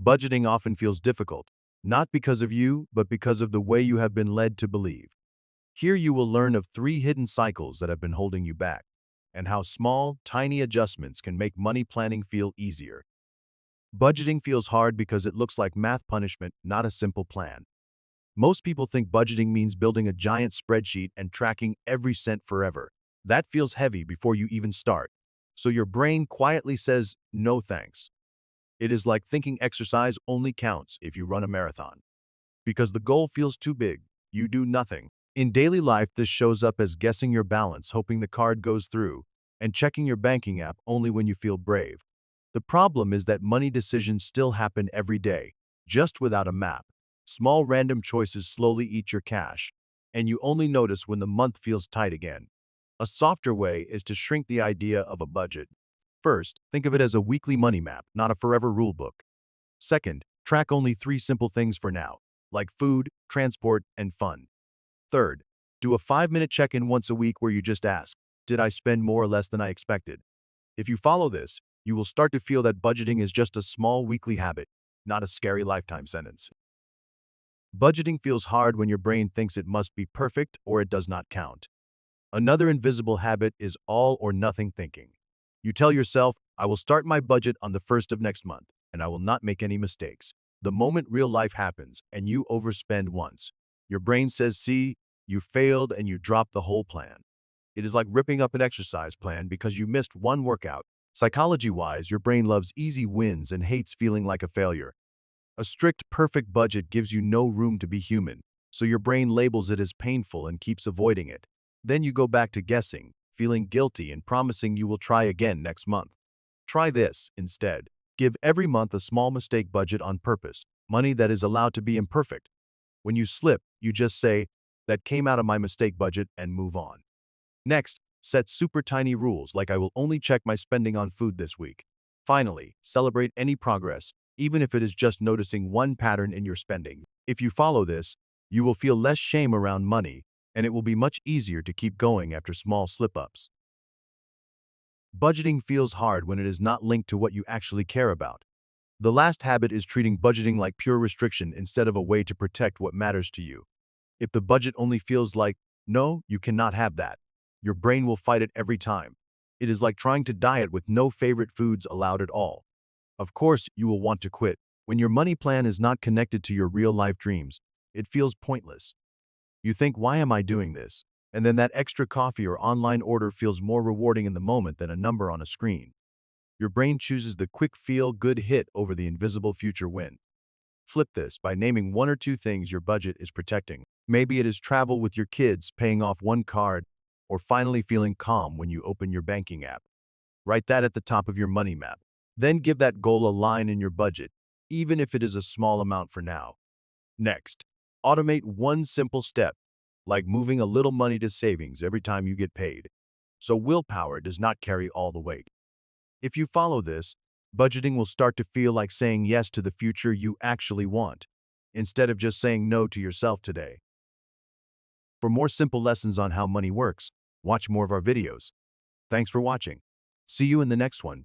Budgeting often feels difficult, not because of you, but because of the way you have been led to believe. Here you will learn of 3 hidden cycles that have been holding you back, and how small, tiny adjustments can make money planning feel easier. Budgeting feels hard because it looks like math punishment, not a simple plan. Most people think budgeting means building a giant spreadsheet and tracking every cent forever. That feels heavy before you even start. So your brain quietly says, no thanks. It is like thinking exercise only counts if you run a marathon. Because the goal feels too big, you do nothing. In daily life, this shows up as guessing your balance, hoping the card goes through, and checking your banking app only when you feel brave. The problem is that money decisions still happen every day, just without a map. Small random choices slowly eat your cash, and you only notice when the month feels tight again. A softer way is to shrink the idea of a budget. First, think of it as a weekly money map, not a forever rule book. Second, track only 3 simple things for now, like food, transport, and fun. Third, do a 5-minute check-in once a week where you just ask, did I spend more or less than I expected? If you follow this, you will start to feel that budgeting is just a small weekly habit, not a scary lifetime sentence. Budgeting feels hard when your brain thinks it must be perfect or it does not count. Another invisible habit is all or nothing thinking. You tell yourself, I will start my budget on the 1st of next month, and I will not make any mistakes. The moment real life happens and you overspend once, your brain says, see, you failed and you drop the whole plan. It is like ripping up an exercise plan because you missed one workout. Psychology-wise, your brain loves easy wins and hates feeling like a failure. A strict, perfect budget gives you no room to be human, so your brain labels it as painful and keeps avoiding it. Then you go back to guessing, feeling guilty and promising you will try again next month. Try this instead. Give every month a small mistake budget on purpose, money that is allowed to be imperfect. When you slip, you just say, that came out of my mistake budget and move on. Next, set super tiny rules like I will only check my spending on food this week. Finally, celebrate any progress, even if it is just noticing one pattern in your spending. If you follow this, you will feel less shame around money, and it will be much easier to keep going after small slip-ups. Budgeting feels hard when it is not linked to what you actually care about. The last habit is treating budgeting like pure restriction instead of a way to protect what matters to you. If the budget only feels like, no, you cannot have that, your brain will fight it every time. It is like trying to diet with no favorite foods allowed at all. Of course, you will want to quit. When your money plan is not connected to your real-life dreams, it feels pointless. You think, why am I doing this? And then that extra coffee or online order feels more rewarding in the moment than a number on a screen. Your brain chooses the quick feel-good hit over the invisible future win. Flip this by naming 1 or 2 things your budget is protecting. Maybe it is travel with your kids, paying off one card, or finally feeling calm when you open your banking app. Write that at the top of your money map. Then give that goal a line in your budget, even if it is a small amount for now. Next, automate one simple step, like moving a little money to savings every time you get paid, so willpower does not carry all the weight. If you follow this, budgeting will start to feel like saying yes to the future you actually want, instead of just saying no to yourself today. For more simple lessons on how money works, watch more of our videos. Thanks for watching. See you in the next one.